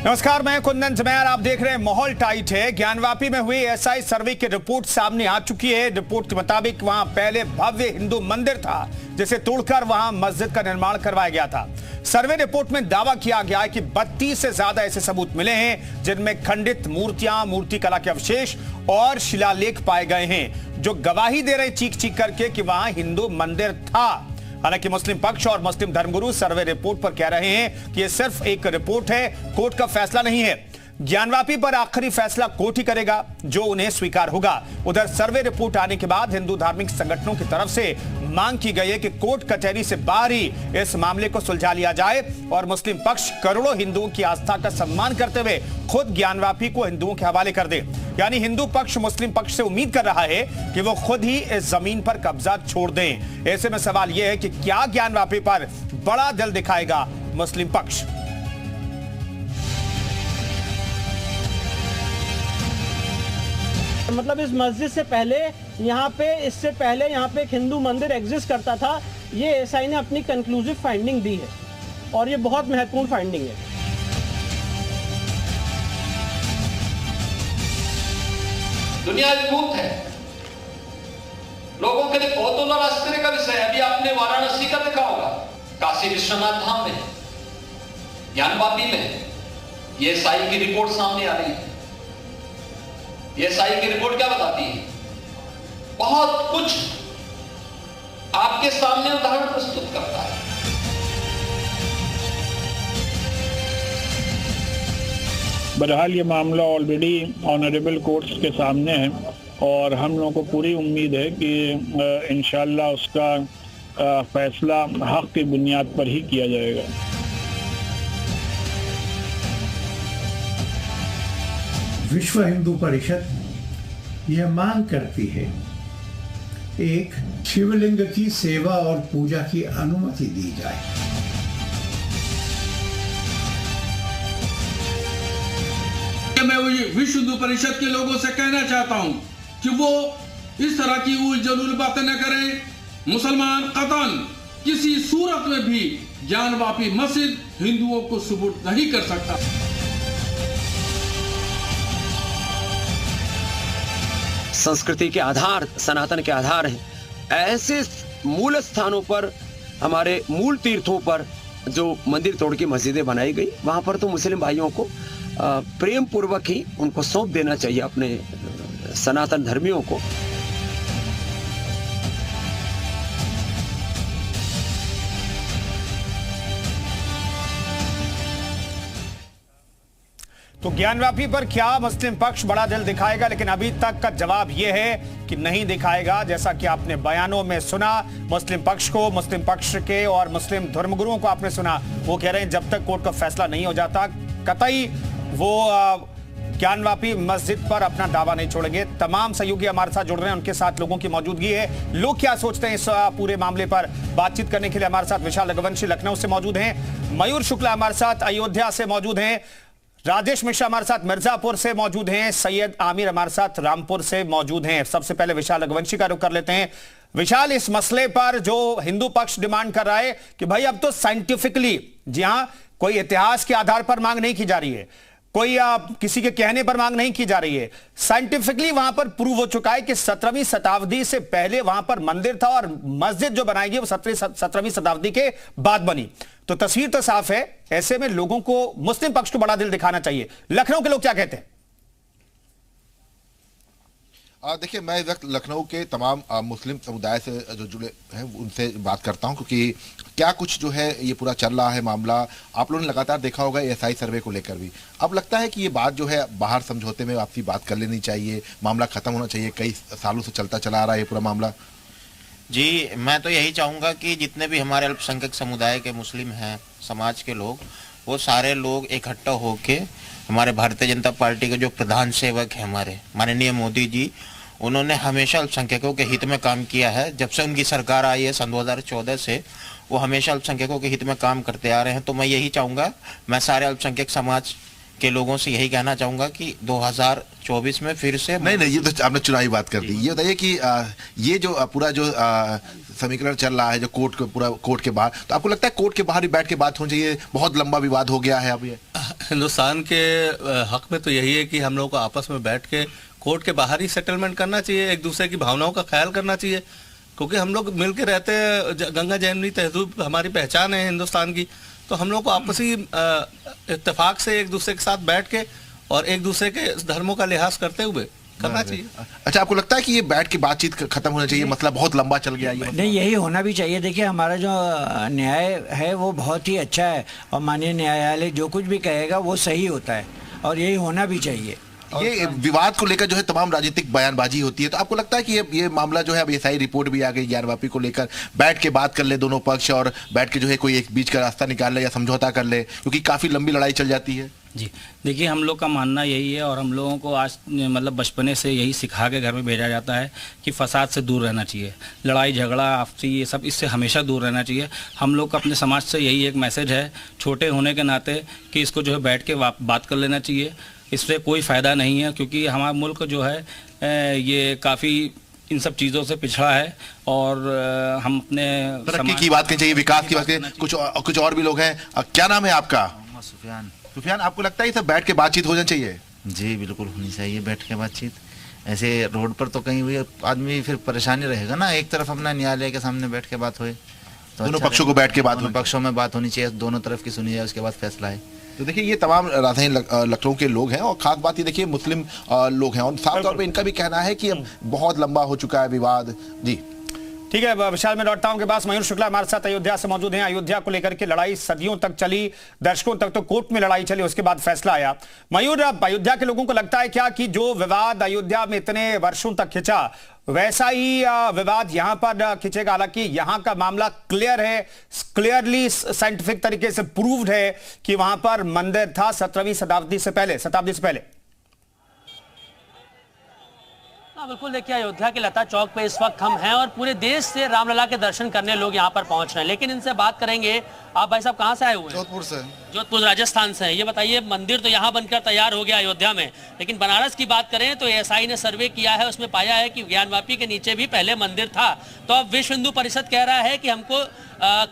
नमस्कार, मैं कुंदन जमैर, आप देख रहे हैं माहौल टाइट है। ज्ञानवापी में हुई एसआई सर्वे की रिपोर्ट सामने आ चुकी है। रिपोर्ट के मुताबिक वहां पहले भव्य हिंदू मंदिर था जिसे तोड़कर वहां मस्जिद का निर्माण करवाया गया था। सर्वे रिपोर्ट में दावा किया गया है कि 32 से ज्यादा ऐसे सबूत मिले हैं जिनमें खंडित मूर्तियां, मूर्ति कला के अवशेष और शिलालेख पाए गए हैं जो गवाही दे रहे चीख चीख करके कि वहां हिंदू मंदिर था। हालांकि मुस्लिम पक्ष और मुस्लिम धर्मगुरु सर्वे रिपोर्ट पर कह रहे हैं कि यह सिर्फ एक रिपोर्ट है, कोर्ट का फैसला नहीं है। ज्ञानवापी पर आखिरी फैसला कोर्ट ही करेगा जो उन्हें स्वीकार होगा। उधर सर्वे रिपोर्ट आने के बाद हिंदू धार्मिक संगठनों की तरफ से मांग की गई है कि कोर्ट कचहरी से बाहर ही इस मामले को सुलझा लिया जाए और मुस्लिम पक्ष करोड़ों हिंदुओं की आस्था का सम्मान करते हुए खुद ज्ञानवापी को हिंदुओं के हवाले कर दे। यानी हिंदू पक्ष मुस्लिम पक्ष से उम्मीद कर रहा है कि वो खुद ही इस जमीन पर कब्जा छोड़ दें। ऐसे में सवाल यह है कि क्या ज्ञानवापी पर बड़ा दिल दिखाएगा मुस्लिम पक्ष? मतलब इस मस्जिद से पहले इससे पहले यहाँ पे एक हिंदू मंदिर एग्जिस्ट करता था। ये एसआई ने अपनी कंक्लूसिव फाइंडिंग दी है और ये बहुत महत्वपूर्ण फाइंडिंग है। दुनिया विभूत है, लोगों के लिए कौतूहल और आश्चर्य का विषय है। अभी आपने वाराणसी का देखा होगा, काशी विश्वनाथ धाम में, ज्ञानवापी में ये एसआई की रिपोर्ट सामने आ रही है। ये एसआई की रिपोर्ट क्या बताती है? बहुत कुछ आपके सामने उदाहरण प्रस्तुत करता है। बहरहाल ये मामला ऑलरेडी ऑनरेबल कोर्ट्स के सामने है और हम लोगों को पूरी उम्मीद है कि इंशाल्लाह उसका फैसला हक की बुनियाद पर ही किया जाएगा। विश्व हिंदू परिषद यह मांग करती है एक शिवलिंग की सेवा और पूजा की अनुमति दी जाए। मैं विश्व हिंदू परिषद के लोगों से कहना चाहता हूं कि वो इस तरह की उल जलूल बातें न करें। मुसलमान कतन किसी सूरत में भी ज्ञानवापी मस्जिद हिंदुओं को सुपुर्द नहीं कर सकता। संस्कृति के आधार, सनातन के आधार हैं। ऐसे मूल स्थानों पर, हमारे मूल तीर्थों पर जो मंदिर तोड़ के मस्जिदें बनाई गई, वहां पर तो मुस्लिम भाइयों को प्रेम पूर्वक ही उनको सौंप देना चाहिए, अपने सनातन धर्मियों को। तो ज्ञानवापी पर क्या मुस्लिम पक्ष बड़ा दिल दिखाएगा? लेकिन अभी तक का जवाब यह है कि नहीं दिखाएगा। जैसा कि आपने बयानों में सुना, मुस्लिम पक्ष को, मुस्लिम पक्ष के और मुस्लिम धर्मगुरुओं को आपने सुना, वो कह रहे हैं जब तक कोर्ट का फैसला नहीं हो जाता कतई वो ज्ञानवापी मस्जिद पर अपना दावा नहीं छोड़ेंगे। तमाम सहयोगी हमारे साथ जुड़ रहे हैं, उनके साथ लोगों की मौजूदगी है। लोग क्या सोचते हैं इस पूरे मामले पर बातचीत करने के लिए हमारे साथ विशाल रघुवंशी लखनऊ से मौजूद हैं, मयूर शुक्ला हमारे साथ अयोध्या से मौजूद हैं, राजेश मिश्रा हमारे साथ मिर्जापुर से मौजूद हैं, सैयद आमिर हमारे साथ रामपुर से मौजूद हैं। सबसे पहले विशाल रघुवंशी का रुख कर लेते हैं। विशाल, इस मसले पर जो हिंदू पक्ष डिमांड कर रहा है कि भाई अब तो साइंटिफिकली, जी हां, कोई इतिहास के आधार पर मांग नहीं की जा रही है, कोई किसी के कहने पर मांग नहीं की जा रही है, साइंटिफिकली वहां पर प्रूव हो चुका है कि 17वीं शताब्दी से पहले वहां पर मंदिर था और मस्जिद जो बनाई गई वो 17वीं शताब्दी के बाद बनी। तो तस्वीर तो साफ है। ऐसे में लोगों को, मुस्लिम पक्ष को बड़ा दिल दिखाना चाहिए। लखनऊ के लोग क्या कहते हैं? देखिए, मैं इस वक्त लखनऊ के तमाम मुस्लिम समुदाय से जो जुड़े हैं उनसे बात करता हूं, क्योंकि क्या कुछ जो है ये पूरा चल रहा है मामला। आप लोगों ने लगातार देखा होगा एसआई सर्वे को लेकर भी। अब लगता है कि ये बात जो है बाहर समझौते में आपसी बात कर लेनी चाहिए, मामला खत्म होना चाहिए। कई सालों से चलता चला आ रहा है ये पूरा मामला। जी, मैं तो यही चाहूँगा कि जितने भी हमारे अल्पसंख्यक समुदाय के मुस्लिम हैं, समाज के लोग, वो सारे लोग इकट्ठा होके हमारे भारतीय जनता पार्टी के जो प्रधान सेवक हैं हमारे माननीय मोदी जी, उन्होंने हमेशा अल्पसंख्यकों के हित में काम किया है। जब से उनकी सरकार आई है सन 2014 से, वो हमेशा अल्पसंख्यकों के हित में काम करते आ रहे हैं। तो मैं यही चाहूँगा, मैं सारे अल्पसंख्यक समाज के लोगों से यही कहना चाहूँगा कि 2024 में फिर से नहीं, ये तो आपने चुनावी बात कर दी। ये बताइए कि ये जो पूरा जो समीकरण चल रहा है जो कोर्ट के बाहर, तो आपको लगता है कोर्ट के बाहर ही बैठ के बात होनी चाहिए? बहुत लंबा विवाद हो गया है अब ये। हिंदुस्तान के हक में तो यही है कि हम लोग को आपस में बैठ के कोर्ट के बाहर ही सेटलमेंट करना चाहिए, एक दूसरे की भावनाओं का ख्याल करना चाहिए, क्योंकि हम लोग मिल के रहते हैं। गंगा जमुनी तहजीब हमारी पहचान है हिंदुस्तान की, तो हम लोग को आपसी इत्तेफाक से एक दूसरे के साथ बैठ के और एक दूसरे के धर्मों का लिहाज करते हुए करना चाहिए। अच्छा, आपको लगता है कि ये बैठ के बातचीत खत्म होना चाहिए? मसला बहुत लंबा चल गया ये। नहीं, यही होना भी चाहिए। देखिए, हमारा जो न्याय है वो बहुत ही अच्छा है और माननीय न्यायालय जो कुछ भी कहेगा वो सही होता है और यही होना भी चाहिए। ये विवाद को लेकर जो है तमाम राजनीतिक बयानबाजी होती है, तो आपको लगता है कि ये मामला जो है, अब एसआई रिपोर्ट भी आ गई ज्ञानवापी को लेकर, बैठ के बात कर ले दोनों पक्ष और बैठ के जो है कोई एक बीच का रास्ता निकाल ले या समझौता कर ले, क्योंकि काफी लंबी लड़ाई चल जाती है? जी देखिए, हम लोग का मानना यही है और हम लोगों को आज मतलब बचपने से यही सिखा के घर में भेजा जाता है कि फसाद से दूर रहना चाहिए, लड़ाई झगड़ा आपसी ये सब इससे हमेशा दूर रहना चाहिए। हम लोग का अपने समाज से यही एक मैसेज है, छोटे होने के नाते, कि इसको जो है बैठ के बात कर लेना चाहिए। इससे कोई फ़ायदा नहीं है, क्योंकि हमारा मुल्क जो है ये काफ़ी इन सब चीज़ों से पिछड़ा है और हम अपने तरक्की की बात करनी चाहिए, विकास की बात करें। कुछ और भी लोग हैं। क्या नाम है आपका? सुफियान, आपको लगता है ये सब बैठ के बातचीत होना चाहिए? जी बिल्कुल होनी चाहिए बैठ के बातचीत। ऐसे रोड पर तो कहीं भी आदमी फिर परेशानी रहेगा ना, एक तरफ अपना न्यायालय के सामने बैठ के बात होए तो दोनों पक्षों को बैठ के बात, दोनों पक्षों में बात होनी चाहिए, दोनों तरफ की सुनी जाए, उसके बाद फैसला है। तो देखिए, ये तमाम राजधानी लखनऊ के लोग हैं और खास बात ये देखिए मुस्लिम लोग हैं और साफ तौर पे इनका भी कहना है कि अब बहुत लंबा हो चुका है विवाद। जी ठीक है, विशाल में लौटता हूं के पास मयूर शुक्ला हमारे साथ अयोध्या से मौजूद हैं। अयोध्या को लेकर के लड़ाई सदियों तक चली, दशकों तक तो कोर्ट में लड़ाई चली, उसके बाद फैसला आया। मयूर, अब अयोध्या के लोगों को लगता है क्या कि जो विवाद अयोध्या में इतने वर्षों तक खिंचा वैसा ही विवाद यहां पर खिंचेगा? हालांकि यहां का मामला क्लियर है, क्लियरली साइंटिफिक तरीके से प्रूव्ड है कि वहां पर मंदिर था 17वीं शताब्दी से पहले। बिल्कुल, देखिए अयोध्या के लता चौक पे इस वक्त हम हैं और पूरे देश से रामलला के दर्शन करने लोग यहाँ पर पहुंच रहे हैं। लेकिन इनसे बात करेंगे। आप भाई साहब कहाँ से आए हुए हैं? जोधपुर से। जोधपुर राजस्थान से हैं। ये बताइए, मंदिर तो यहाँ बनकर तैयार हो गया अयोध्या में, लेकिन बनारस की बात करें तो एएसआई ने सर्वे किया है, उसमें पाया है कि ज्ञानवापी के नीचे भी पहले मंदिर था। तो अब विश्व हिंदू परिषद कह रहा है कि हमको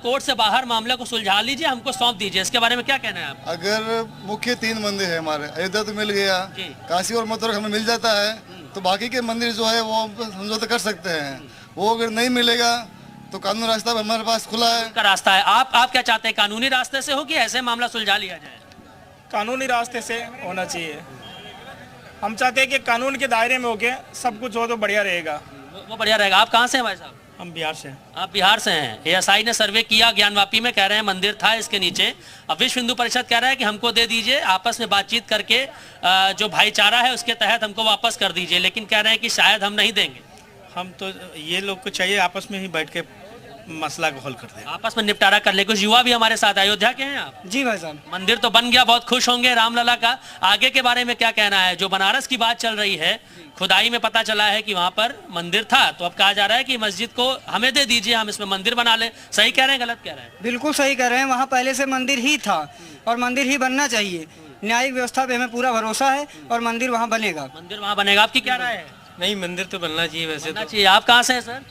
कोर्ट से बाहर मामले को सुलझा लीजिए, हमको सौंप दीजिए। इसके बारे में क्या कहना है आप? अगर मुख्य 3 मंदिर है हमारे, अयोध्या तो मिल गया, काशी और मथुरा हमें मिल जाता है, तो बाकी के मंदिर जो है वो समझौता कर सकते हैं। वो अगर नहीं मिलेगा तो कानूनी रास्ता हमारे पास खुला है। का रास्ता है। आप क्या चाहते हैं, कानूनी रास्ते से हो कि ऐसे मामला सुलझा लिया जाए? कानूनी रास्ते से होना चाहिए। हम चाहते हैं कि कानून के दायरे में होके सब कुछ हो तो बढ़िया रहेगा। वो बढ़िया रहेगा। आप कहाँ से हैं भाई साहब? हम बिहार से। आप बिहार से हैं। एएसआई ने सर्वे किया ज्ञानवापी में, कह रहे हैं मंदिर था इसके नीचे। अब विश्व हिंदू परिषद कह रहा है कि हमको दे दीजिए, आपस में बातचीत करके जो भाईचारा है उसके तहत हमको वापस कर दीजिए, लेकिन कह रहे हैं कि शायद हम नहीं देंगे। हम तो ये लोग को चाहिए आपस में ही बैठ के मसला को हल कर दे, आपस में निपटारा कर ले। कुछ युवा भी हमारे साथ अयोध्या के हैं आप? जी भाई साहब। मंदिर तो बन गया, बहुत खुश होंगे रामलला का। आगे के बारे में क्या कहना है? जो बनारस की बात चल रही है, खुदाई में पता चला है कि वहां पर मंदिर था, तो अब कहा जा रहा है कि मस्जिद को हमें दे दीजिए, हम इसमें मंदिर बना लें। सही कह रहे हैं, गलत कह रहे हैं? बिल्कुल सही कह रहे हैं। वहाँ पहले से मंदिर ही था और मंदिर ही बनना चाहिए। न्यायिक व्यवस्था पे हमें पूरा भरोसा है और मंदिर वहाँ बनेगा। मंदिर वहाँ बनेगा। आपकी क्या राय है? नहीं, मंदिर तो बनना चाहिए। वैसे बनना चाहिए। आप कहाँ से हैं सर?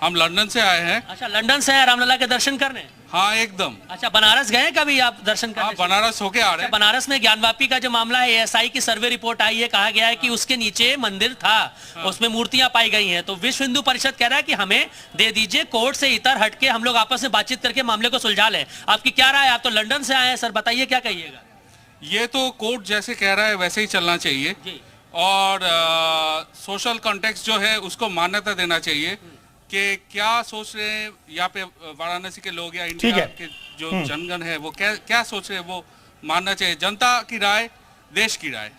हम लंदन से आए हैं। अच्छा, लंदन से आए रामलला के दर्शन करने? हाँ एकदम। अच्छा, बनारस गए कभी आप दर्शन करने? हाँ, बनारस होके आ रहे हैं। बनारस में ज्ञानवापी का जो मामला है, एएसआई की सर्वे रिपोर्ट आई है, कहा गया है कि उसके नीचे मंदिर था, उसमें मूर्तियां पाई गई हैं। तो विश्व हिंदू परिषद कह रहा है कि हमें दे दीजिए, कोर्ट से इतर हटके हम लोग आपस में बातचीत करके मामले को सुलझा लें। आपकी क्या राय है? आप तो लंदन से आए हैं सर, बताइए क्या कहिएगा? ये तो कोर्ट जैसे कह रहा है वैसे ही चलना चाहिए और सोशल कॉन्टेक्स्ट जो है उसको मान्यता देना चाहिए कि क्या सोच रहे हैं यहाँ पे वाराणसी के लोग या इंडिया के जो जनगण है वो क्या सोच रहे हैं, वो मानना चाहिए। जनता की राय, देश की राय।